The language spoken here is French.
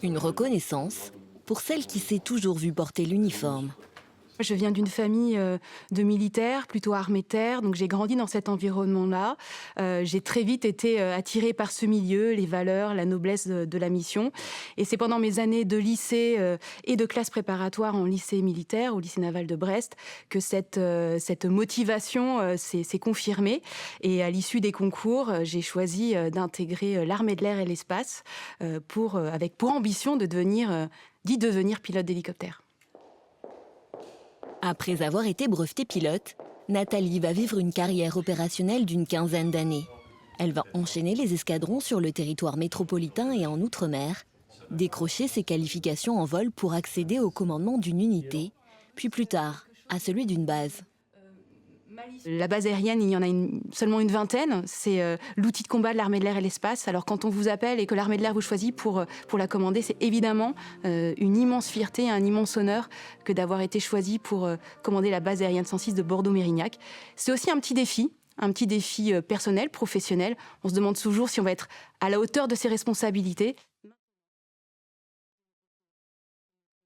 Une reconnaissance pour celle qui s'est toujours vue porter l'uniforme. Je viens d'une famille de militaires, plutôt armée de terre, donc j'ai grandi dans cet environnement-là. J'ai très vite été attirée par ce milieu, les valeurs, la noblesse de la mission. Et c'est pendant mes années de lycée et de classe préparatoire en lycée militaire, au lycée naval de Brest, que cette motivation s'est confirmée. Et à l'issue des concours, j'ai choisi d'intégrer l'armée de l'air et l'espace avec pour ambition d'y devenir pilote d'hélicoptère. Après avoir été brevetée pilote, Nathalie va vivre une carrière opérationnelle d'une quinzaine d'années. Elle va enchaîner les escadrons sur le territoire métropolitain et en Outre-mer, décrocher ses qualifications en vol pour accéder au commandement d'une unité, puis plus tard à celui d'une base. La base aérienne, il y en a seulement une vingtaine. C'est l'outil de combat de l'armée de l'air et l'espace. Alors quand on vous appelle et que l'armée de l'air vous choisit pour la commander, c'est évidemment une immense fierté, un immense honneur que d'avoir été choisi pour commander la base aérienne 106 de Bordeaux-Mérignac. C'est aussi un petit défi personnel, professionnel. On se demande toujours si on va être à la hauteur de ses responsabilités.